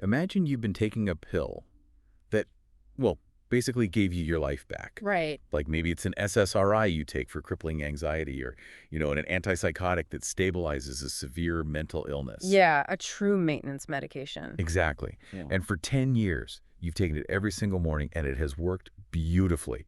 Imagine you've been taking a pill that, well, basically gave you your life back. Right. Like maybe it's an SSRI you take for crippling anxiety or, an antipsychotic that stabilizes a severe mental illness. Yeah, a true maintenance medication. Exactly. Yeah. And for 10 years, you've taken it every single morning and it has worked beautifully.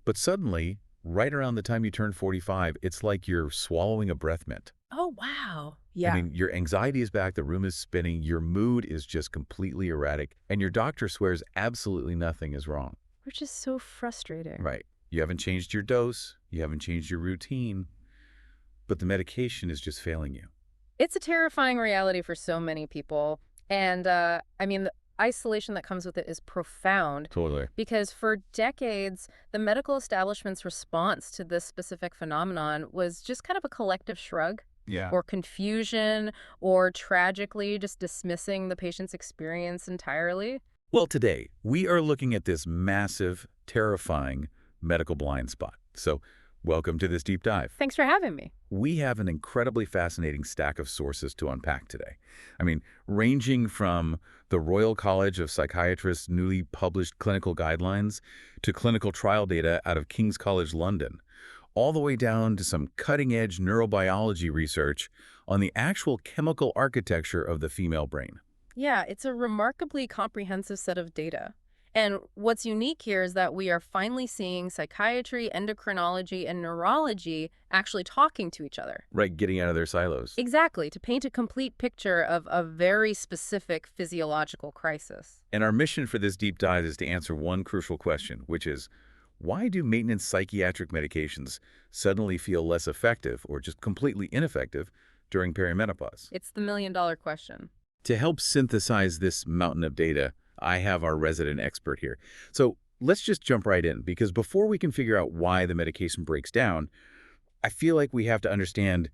But suddenly, right around the time you turn 45, it's like you're swallowing a breath mint. Oh, wow. Yeah. I mean, your anxiety is back, the room is spinning, your mood is just completely erratic, and your doctor swears absolutely nothing is wrong. Which is so frustrating. Right. You haven't changed your dose, you haven't changed your routine, but the medication is just failing you. It's a terrifying reality for so many people. And the isolation that comes with it is profound. Totally. Because for decades, the medical establishment's response to this specific phenomenon was just kind of a collective shrug. Yeah. Or confusion, or tragically just dismissing the patient's experience entirely. Well, today, we are looking at this massive, terrifying medical blind spot. So, welcome to this deep dive. Thanks for having me. We have an incredibly fascinating stack of sources to unpack today. I mean, ranging from the Royal College of Psychiatrists' newly published clinical guidelines to clinical trial data out of King's College London, all the way down to some cutting-edge neurobiology research on the actual chemical architecture of the female brain. Yeah, it's a remarkably comprehensive set of data. And what's unique here is that we are finally seeing psychiatry, endocrinology, and neurology actually talking to each other. Right, getting out of their silos. Exactly, to paint a complete picture of a very specific physiological crisis. And our mission for this deep dive is to answer one crucial question, which is, why do maintenance psychiatric medications suddenly feel less effective or just completely ineffective during perimenopause? It's the million-dollar question. To help synthesize this mountain of data, I have our resident expert here. So let's just jump right in, because before we can figure out why the medication breaks down, I feel like we have to understand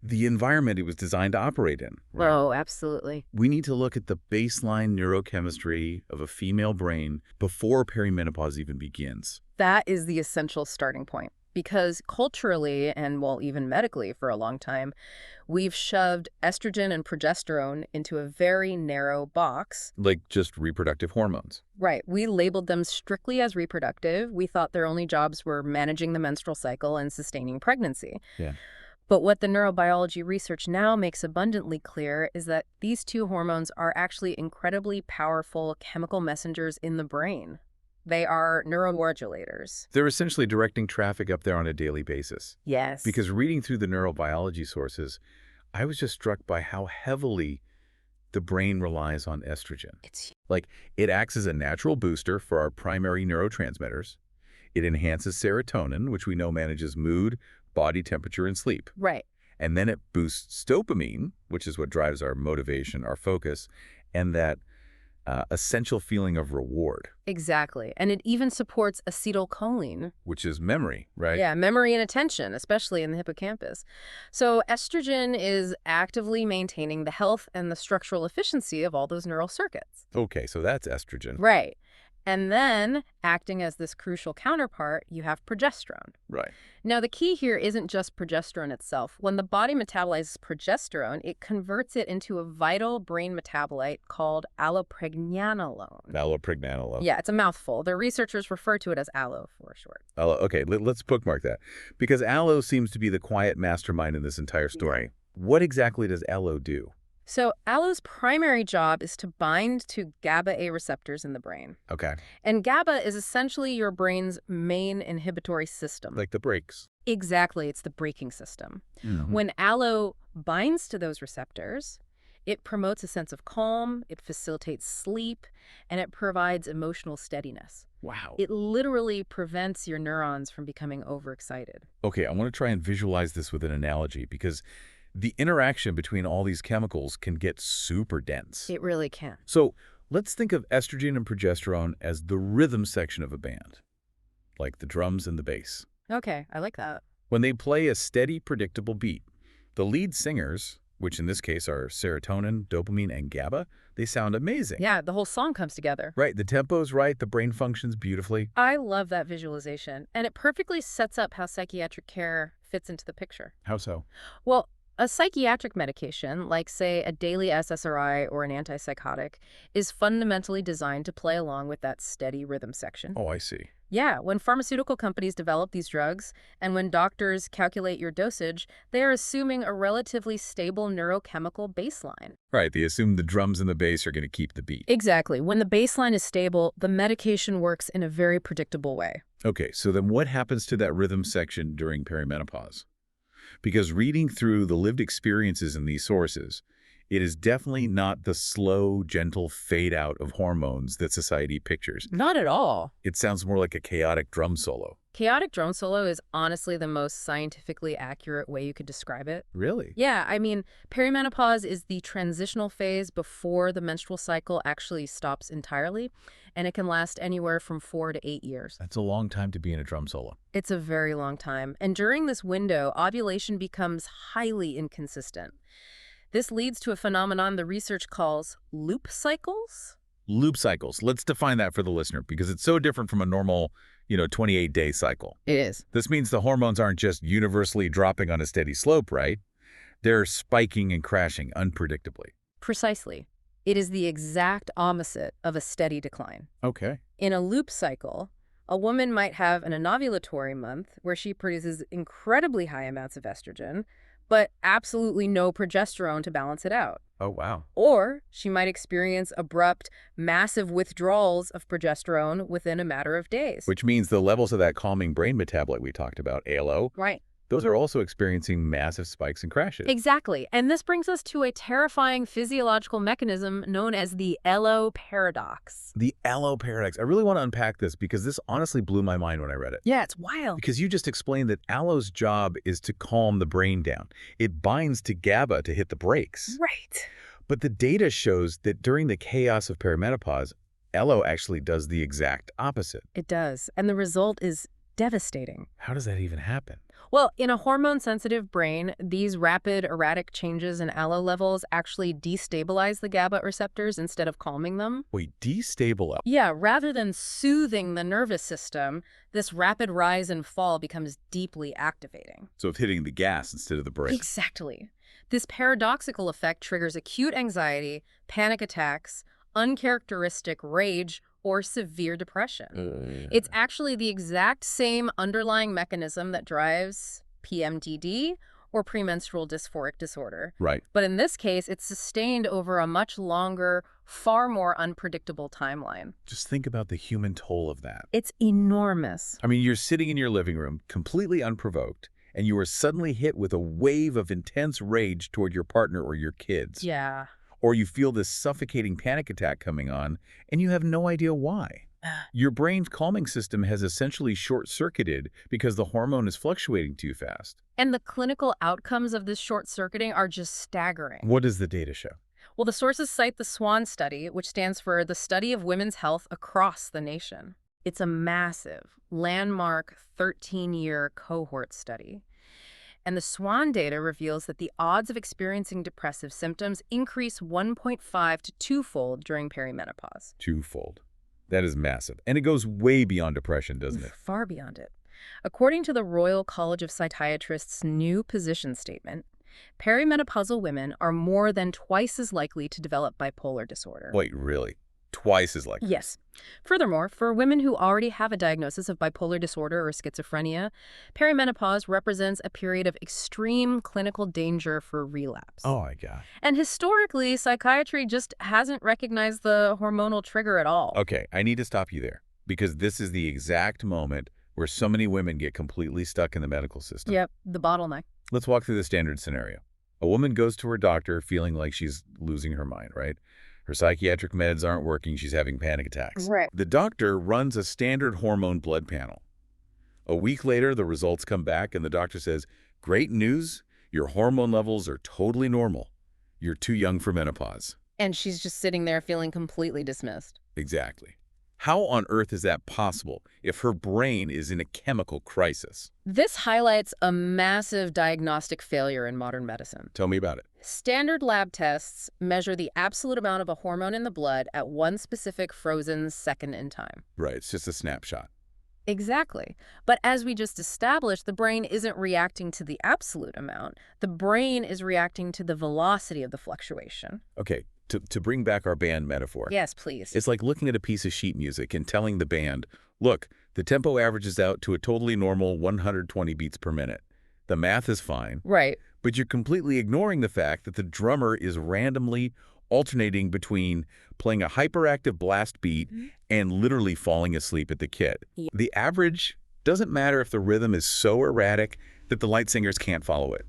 the environment it was designed to operate in. Right? Oh, absolutely. We need to look at the baseline neurochemistry of a female brain before perimenopause even begins. That is the essential starting point. Because culturally, and well, even medically for a long time, we've shoved estrogen and progesterone into a very narrow box. Like just reproductive hormones. Right. We labeled them strictly as reproductive. We thought their only jobs were managing the menstrual cycle and sustaining pregnancy. Yeah. But what the neurobiology research now makes abundantly clear is that these two hormones are actually incredibly powerful chemical messengers in the brain. They are neuromodulators. They're essentially directing traffic up there on a daily basis. Yes. Because reading through the neurobiology sources, I was just struck by how heavily the brain relies on estrogen. Like, it acts as a natural booster for our primary neurotransmitters. It enhances serotonin, which we know manages mood, body temperature, and sleep. Right. And then it boosts dopamine, which is what drives our motivation, our focus, and that essential feeling of reward. Exactly. And it even supports acetylcholine. Which is memory, right? Yeah, memory and attention, especially in the hippocampus. So estrogen is actively maintaining the health and the structural efficiency of all those neural circuits. Okay, so that's estrogen. Right. And then, acting as this crucial counterpart, you have progesterone. Right. Now, the key here isn't just progesterone itself. When the body metabolizes progesterone, it converts it into a vital brain metabolite called allopregnanolone. Allopregnanolone. Yeah, it's a mouthful. The researchers refer to it as allo for short. Okay, let's bookmark that. Because allo seems to be the quiet mastermind in this entire story. What exactly does allo do? So allo's primary job is to bind to GABA A receptors in the brain. Okay. And GABA is essentially your brain's main inhibitory system. Like the brakes. Exactly. It's the braking system. Mm-hmm. When allo binds to those receptors, it promotes a sense of calm, it facilitates sleep, and it provides emotional steadiness. Wow. It literally prevents your neurons from becoming overexcited. Okay, I want to try and visualize this with an analogy, because the interaction between all these chemicals can get super dense. It really can. So let's think of estrogen and progesterone as the rhythm section of a band, like the drums and the bass. Okay, I like that. When they play a steady, predictable beat, the lead singers, which in this case are serotonin, dopamine, and GABA, they sound amazing. Yeah, the whole song comes together. Right, the tempo's right, the brain functions beautifully. I love that visualization, and it perfectly sets up how psychiatric care fits into the picture. How so? Well, A psychiatric medication, like, say, a daily SSRI or an antipsychotic, is fundamentally designed to play along with that steady rhythm section. Oh, I see. Yeah, when pharmaceutical companies develop these drugs and when doctors calculate your dosage, they are assuming a relatively stable neurochemical baseline. Right, they assume the drums and the bass are going to keep the beat. Exactly. When the baseline is stable, the medication works in a very predictable way. Okay, so then what happens to that rhythm section during perimenopause? Because reading through the lived experiences in these sources, it is definitely not the slow, gentle fade out of hormones that society pictures. Not at all. It sounds more like a chaotic drum solo. Chaotic drone solo is honestly the most scientifically accurate way you could describe it. Really? Yeah, I mean, perimenopause is the transitional phase before the menstrual cycle actually stops entirely, and it can last anywhere from 4 to 8 years. That's a long time to be in a drum solo. It's a very long time, and during this window, ovulation becomes highly inconsistent. This leads to a phenomenon the research calls loop cycles. Loop cycles. Let's define that for the listener because it's so different from a normal, 28-day cycle. It is. This means the hormones aren't just universally dropping on a steady slope, right? They're spiking and crashing unpredictably. Precisely. It is the exact opposite of a steady decline. Okay. In a loop cycle, a woman might have an anovulatory month where she produces incredibly high amounts of estrogen, but absolutely no progesterone to balance it out. Oh, wow. Or she might experience abrupt, massive withdrawals of progesterone within a matter of days. Which means the levels of that calming brain metabolite we talked about, ALO, Right. those are also experiencing massive spikes and crashes. Exactly. And this brings us to a terrifying physiological mechanism known as the LO paradox. The ALO paradox. I really want to unpack this because this honestly blew my mind when I read it. Yeah, it's wild. Because you just explained that ALO's job is to calm the brain down. It binds to GABA to hit the brakes. Right. But the data shows that during the chaos of perimenopause, ALO actually does the exact opposite. It does. And the result is devastating. How does that even happen? Well, in a hormone-sensitive brain, these rapid, erratic changes in allo levels actually destabilize the GABA receptors instead of calming them. Wait, destabilize? Yeah, rather than soothing the nervous system, this rapid rise and fall becomes deeply activating. So it's hitting the gas instead of the brake. Exactly. This paradoxical effect triggers acute anxiety, panic attacks, uncharacteristic rage, or severe depression. It's actually the exact same underlying mechanism that drives PMDD or premenstrual dysphoric disorder. Right. But in this case, it's sustained over a much longer, far more unpredictable timeline. Just think about the human toll of that. It's enormous. I mean, you're sitting in your living room, completely unprovoked, and you are suddenly hit with a wave of intense rage toward your partner or your kids. Yeah. Or you feel this suffocating panic attack coming on, and you have no idea why. Your brain's calming system has essentially short-circuited because the hormone is fluctuating too fast. And the clinical outcomes of this short-circuiting are just staggering. What does the data show? Well, the sources cite the SWAN study, which stands for the Study of Women's Health Across the Nation. It's a massive, landmark 13-year cohort study. And the SWAN data reveals that the odds of experiencing depressive symptoms increase 1.5 to 2-fold during perimenopause. Twofold. That is massive. And it goes way beyond depression, doesn't it? Far beyond it. According to the Royal College of Psychiatrists' new position statement, perimenopausal women are more than twice as likely to develop bipolar disorder. Wait, really? Twice as likely? Yes. Furthermore, for women who already have a diagnosis of bipolar disorder or schizophrenia, perimenopause represents a period of extreme clinical danger for relapse. Oh, my God. And historically, psychiatry just hasn't recognized the hormonal trigger at all. Okay, I need to stop you there because this is the exact moment where so many women get completely stuck in the medical system. Yep, the bottleneck. Let's walk through the standard scenario. A woman goes to her doctor feeling like she's losing her mind, right? Her psychiatric meds aren't working. She's having panic attacks. Right. The doctor runs a standard hormone blood panel. A week later, the results come back, and the doctor says, "Great news. Your hormone levels are totally normal. You're too young for menopause." And she's just sitting there feeling completely dismissed. Exactly. How on earth is that possible if her brain is in a chemical crisis? This highlights a massive diagnostic failure in modern medicine. Tell me about it. Standard lab tests measure the absolute amount of a hormone in the blood at one specific frozen second in time. Right, it's just a snapshot. Exactly. But as we just established, the brain isn't reacting to the absolute amount. The brain is reacting to the velocity of the fluctuation. Okay, to bring back our band metaphor, Yes, please. it's like looking at a piece of sheet music and telling the band, look, the tempo averages out to a totally normal 120 beats per minute. The math is fine, Right. but you're completely ignoring the fact that the drummer is randomly alternating between playing a hyperactive blast beat and literally falling asleep at the kit. Yeah. The average doesn't matter if the rhythm is so erratic that the light singers can't follow it.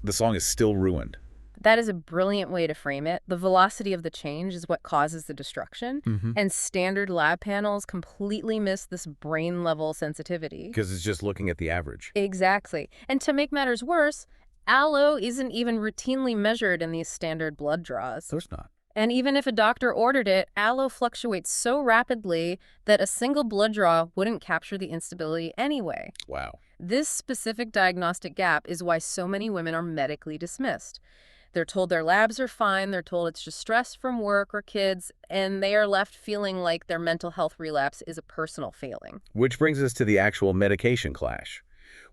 The song is still ruined. That is a brilliant way to frame it. The velocity of the change is what causes the destruction, and standard lab panels completely miss this brain-level sensitivity. Because it's just looking at the average. Exactly. And to make matters worse, allo isn't even routinely measured in these standard blood draws. So it's not. And even if a doctor ordered it, allo fluctuates so rapidly that a single blood draw wouldn't capture the instability anyway. Wow. This specific diagnostic gap is why so many women are medically dismissed. They're told their labs are fine, they're told it's just stress from work or kids, and they are left feeling like their mental health relapse is a personal failing. Which brings us to the actual medication clash.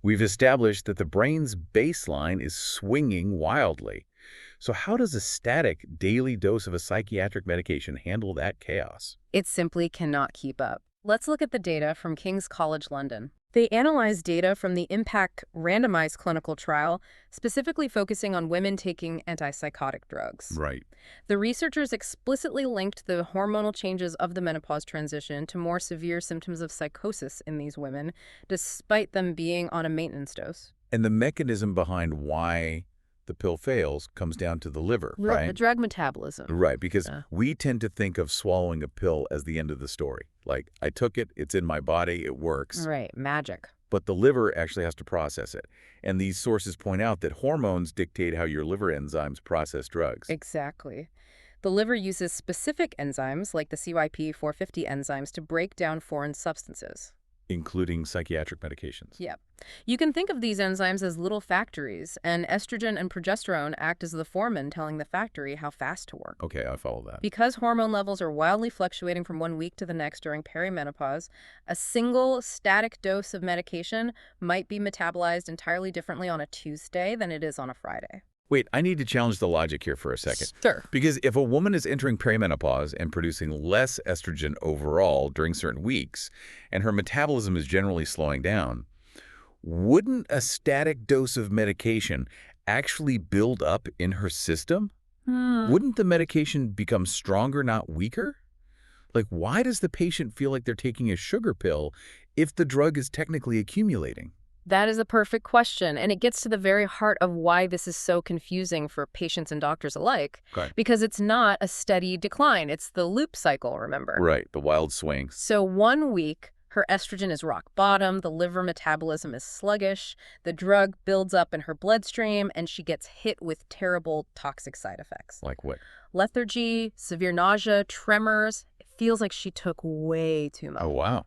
We've established that the brain's baseline is swinging wildly. So how does a static daily dose of a psychiatric medication handle that chaos? It simply cannot keep up. Let's look at the data from King's College London. They analyzed data from the IMPACT randomized clinical trial, specifically focusing on women taking antipsychotic drugs. Right. The researchers explicitly linked the hormonal changes of the menopause transition to more severe symptoms of psychosis in these women, despite them being on a maintenance dose. And the mechanism behind why the pill fails comes down to the liver, right? The drug metabolism. Right, because Yeah. we tend to think of swallowing a pill as the end of the story. Like, I took it, it's in my body, it works. Right, magic. But the liver actually has to process it. And these sources point out that hormones dictate how your liver enzymes process drugs. Exactly. The liver uses specific enzymes, like the CYP450 enzymes, to break down foreign substances. Including psychiatric medications. Yep. You can think of these enzymes as little factories, and estrogen and progesterone act as the foreman telling the factory how fast to work. Okay, I follow that. Because hormone levels are wildly fluctuating from one week to the next during perimenopause, a single static dose of medication might be metabolized entirely differently on a Tuesday than it is on a Friday. Wait, I need to challenge the logic here for a second. Sure. Because if a woman is entering perimenopause and producing less estrogen overall during certain weeks, and her metabolism is generally slowing down, wouldn't a static dose of medication actually build up in her system? Wouldn't the medication become stronger, not weaker? Like, why does the patient feel like they're taking a sugar pill if the drug is technically accumulating? That is a perfect question, and it gets to the very heart of why this is so confusing for patients and doctors alike. Okay. Because it's not a steady decline. It's the loop cycle, remember? Right, the wild swings. So 1 week, her estrogen is rock bottom, the liver metabolism is sluggish, the drug builds up in her bloodstream, and she gets hit with terrible toxic side effects. Like what? Lethargy, severe nausea, tremors. It feels like she took way too much. Oh, wow.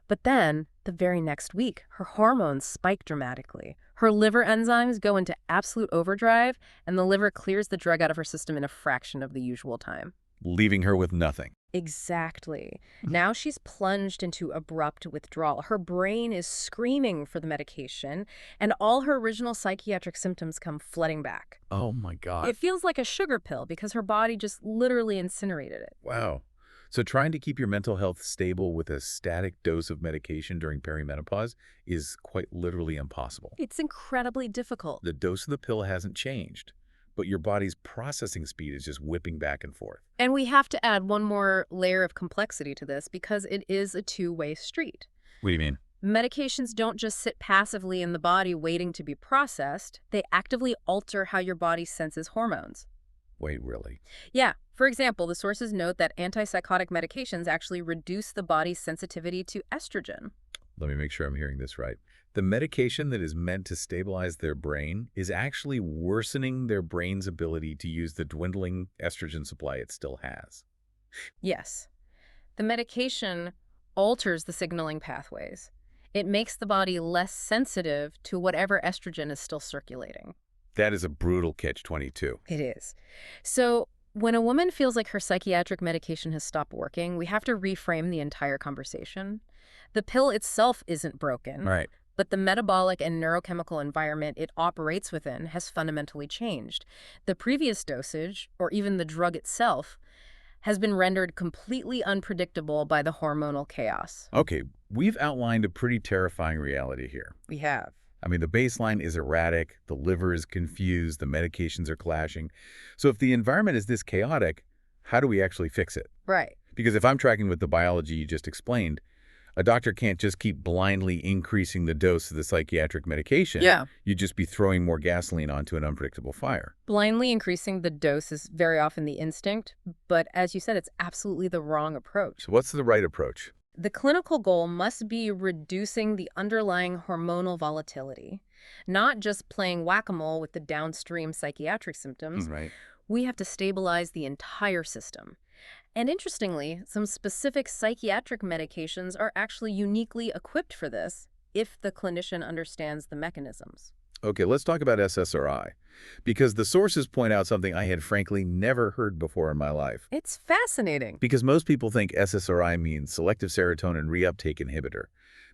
But then, the very next week, her hormones spike dramatically. Her liver enzymes go into absolute overdrive, and the liver clears the drug out of her system in a fraction of the usual time. Leaving her with nothing. Exactly. Now she's plunged into abrupt withdrawal. Her brain is screaming for the medication, and all her original psychiatric symptoms come flooding back. Oh, my God. It feels like a sugar pill because her body just literally incinerated it. Wow. So trying to keep your mental health stable with a static dose of medication during perimenopause is quite literally impossible. It's incredibly difficult. The dose of the pill hasn't changed, but your body's processing speed is just whipping back and forth. And we have to add one more layer of complexity to this because it is a two-way street. What do you mean? Medications don't just sit passively in the body waiting to be processed. They actively alter how your body senses hormones. Wait, really? Yeah. For example, the sources note that antipsychotic medications actually reduce the body's sensitivity to estrogen. Let me make sure I'm hearing this right. The medication that is meant to stabilize their brain is actually worsening their brain's ability to use the dwindling estrogen supply it still has. Yes. The medication alters the signaling pathways. It makes the body less sensitive to whatever estrogen is still circulating. That is a brutal catch-22. It is. So When a woman feels like her psychiatric medication has stopped working, we have to reframe the entire conversation. The pill itself isn't broken, Right. but the metabolic and neurochemical environment it operates within has fundamentally changed. The previous dosage, or even the drug itself, has been rendered completely unpredictable by the hormonal chaos. Okay, we've outlined a pretty terrifying reality here. We have. I mean, the baseline is erratic, the liver is confused, the medications are clashing. So if the environment is this chaotic, how do we actually fix it? Right. Because if I'm tracking with the biology you just explained, a doctor can't just keep blindly increasing the dose of the psychiatric medication. Yeah. You'd just be throwing more gasoline onto an unpredictable fire. Blindly increasing the dose is very often the instinct, but as you said, it's absolutely the wrong approach. So what's the right approach? The clinical goal must be reducing the underlying hormonal volatility, not just playing whack-a-mole with the downstream psychiatric symptoms. Right. We have to stabilize the entire system. And interestingly, some specific psychiatric medications are actually uniquely equipped for this if the clinician understands the mechanisms. Okay, let's talk about SSRI, because the sources point out something I had frankly never heard before in my life. It's fascinating. Because most people think SSRI means selective serotonin reuptake inhibitor,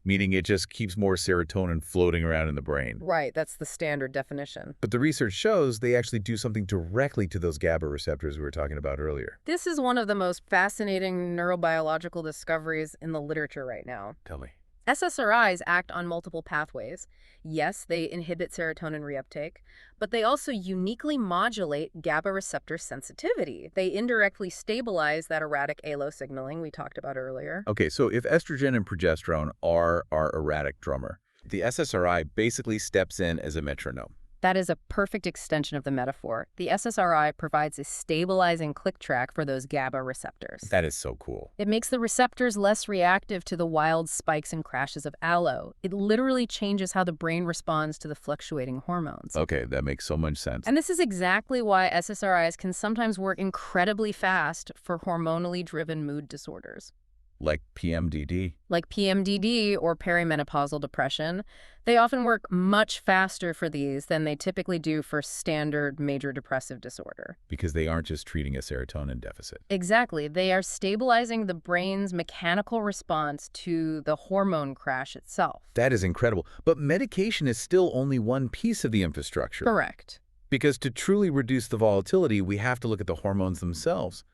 meaning it just keeps more serotonin floating around in the brain. Right, that's the standard definition. But the research shows they actually do something directly to those GABA receptors we were talking about earlier. This is one of the most fascinating neurobiological discoveries in the literature right now. Tell me. SSRIs act on multiple pathways. Yes, they inhibit serotonin reuptake, but they also uniquely modulate GABA receptor sensitivity. They indirectly stabilize that erratic ALO signaling we talked about earlier. Okay, so if estrogen and progesterone are our erratic drummer, the SSRI basically steps in as a metronome. That is a perfect extension of the metaphor. The SSRI provides a stabilizing click track for those GABA receptors. That is so cool. It makes the receptors less reactive to the wild spikes and crashes of ALO. It literally changes how the brain responds to the fluctuating hormones. Okay, that makes so much sense. And this is exactly why SSRIs can sometimes work incredibly fast for hormonally driven mood disorders. Like PMDD. Like PMDD or perimenopausal depression, they often work much faster for these than they typically do for standard major depressive disorder. Because they aren't just treating a serotonin deficit. Exactly. They are stabilizing the brain's mechanical response to the hormone crash itself. That is incredible. But medication is still only one piece of the infrastructure. Correct. Because to truly reduce the volatility, we have to look at the hormones themselves.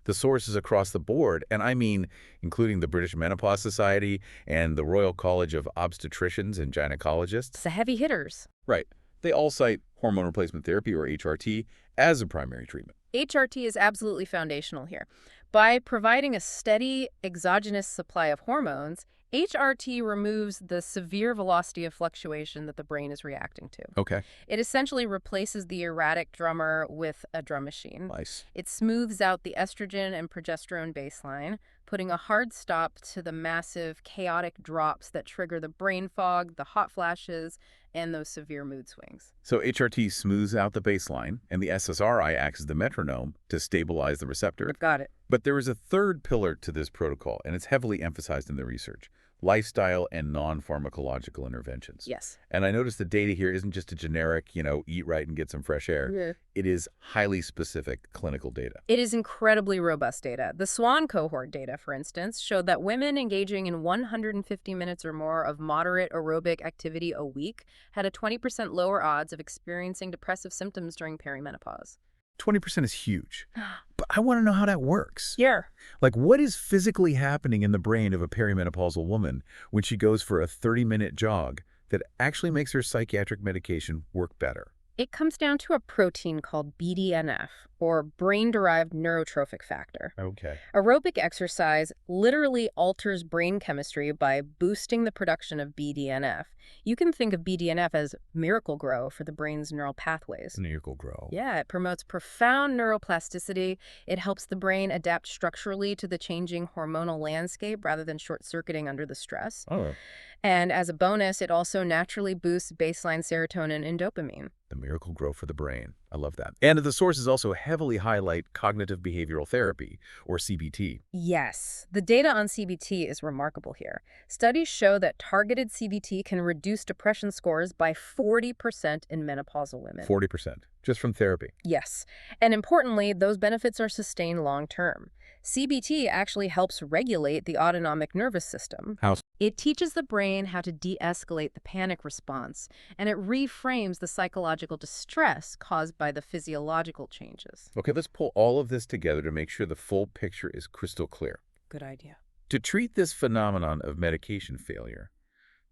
The sources across the board, and I mean including the British Menopause Society and the Royal College of Obstetricians and Gynecologists. It's the heavy hitters. Right. They all cite hormone replacement therapy, or HRT, as a primary treatment. HRT is absolutely foundational here. By providing a steady exogenous supply of hormones, HRT removes the severe velocity of fluctuation that the brain is reacting to. Okay. It essentially replaces the erratic drummer with a drum machine. Nice. It smooths out the estrogen and progesterone baseline, putting a hard stop to the massive chaotic drops that trigger the brain fog, the hot flashes, and those severe mood swings. So HRT smooths out the baseline, and the SSRI acts as the metronome to stabilize the receptor. You've got it. But there is a third pillar to this protocol, and it's heavily emphasized in the research: lifestyle and non-pharmacological interventions. Yes. And I noticed the data here isn't just a generic, eat right and get some fresh air. Yeah. It is highly specific clinical data. It is incredibly robust data. The SWAN cohort data, for instance, showed that women engaging in 150 minutes or more of moderate aerobic activity a week had a 20% lower odds of experiencing depressive symptoms during perimenopause. 20% is huge. But I want to know how that works. Yeah. Like, what is physically happening in the brain of a perimenopausal woman when she goes for a 30-minute jog that actually makes her psychiatric medication work better? It comes down to a protein called BDNF, or brain-derived neurotrophic factor. Okay. Aerobic exercise literally alters brain chemistry by boosting the production of BDNF. You can think of BDNF as miracle grow for the brain's neural pathways. Miracle grow. Yeah, it promotes profound neuroplasticity. It helps the brain adapt structurally to the changing hormonal landscape rather than short-circuiting under the stress. Oh. And as a bonus, it also naturally boosts baseline serotonin and dopamine. The miracle grow for the brain. I love that. And the sources also heavily highlight cognitive behavioral therapy, or CBT. Yes, the data on CBT is remarkable here. Studies show that targeted CBT can reduce depression scores by 40% in menopausal women. 40%, just from therapy. Yes, and importantly, those benefits are sustained long term. CBT actually helps regulate the autonomic nervous system. How? It teaches the brain how to de-escalate the panic response, and it reframes the psychological distress caused by the physiological changes. Okay, let's pull all of this together to make sure the full picture is crystal clear. Good idea. To treat this phenomenon of medication failure,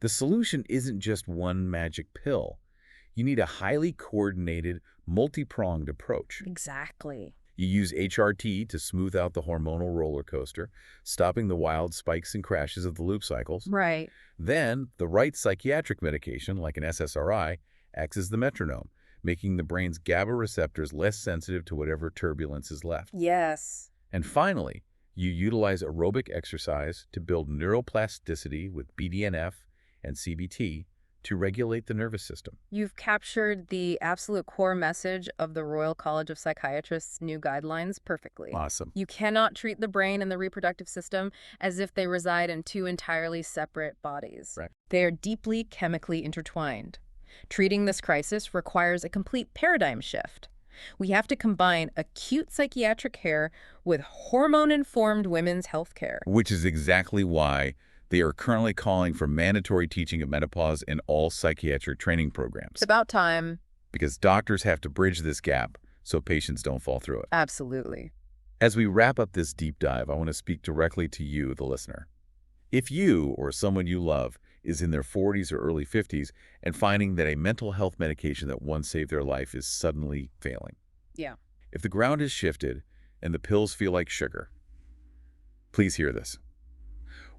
the solution isn't just one magic pill. You need a highly coordinated, multi-pronged approach. Exactly. You use HRT to smooth out the hormonal roller coaster, stopping the wild spikes and crashes of the loop cycles. Right. Then, the right psychiatric medication, like an SSRI, acts as the metronome, making the brain's GABA receptors less sensitive to whatever turbulence is left. Yes. And finally, you utilize aerobic exercise to build neuroplasticity with BDNF and CBT to regulate the nervous system. You've captured the absolute core message of the Royal College of Psychiatrists' new guidelines perfectly. Awesome. You cannot treat the brain and the reproductive system as if they reside in two entirely separate bodies. Right. They are deeply chemically intertwined. Treating this crisis requires a complete paradigm shift. We have to combine acute psychiatric care with hormone-informed women's health care. Which is exactly why they are currently calling for mandatory teaching of menopause in all psychiatric training programs. It's about time. Because doctors have to bridge this gap so patients don't fall through it. Absolutely. As we wrap up this deep dive, I want to speak directly to you, the listener. If you or someone you love is in their 40s or early 50s and finding that a mental health medication that once saved their life is suddenly failing. Yeah. If the ground has shifted and the pills feel like sugar, please hear this.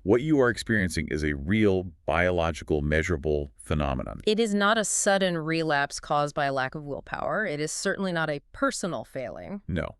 What you are experiencing is a real, biological, measurable phenomenon. It is not a sudden relapse caused by a lack of willpower. It is certainly not a personal failing. No.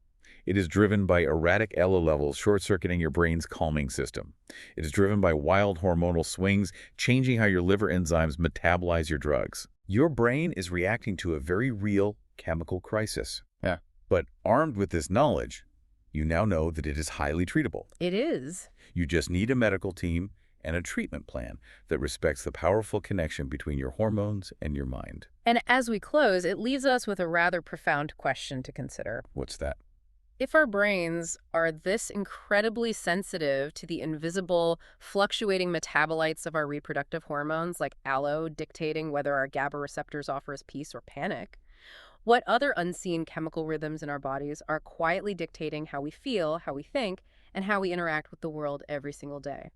It is driven by erratic ELA levels short-circuiting your brain's calming system. It is driven by wild hormonal swings, changing how your liver enzymes metabolize your drugs. Your brain is reacting to a very real chemical crisis. Yeah. But armed with this knowledge, you now know that it is highly treatable. It is. You just need a medical team and a treatment plan that respects the powerful connection between your hormones and your mind. And as we close, it leaves us with a rather profound question to consider. What's that? If our brains are this incredibly sensitive to the invisible, fluctuating metabolites of our reproductive hormones, like allo dictating whether our GABA receptors offer us peace or panic, what other unseen chemical rhythms in our bodies are quietly dictating how we feel, how we think, and how we interact with the world every single day?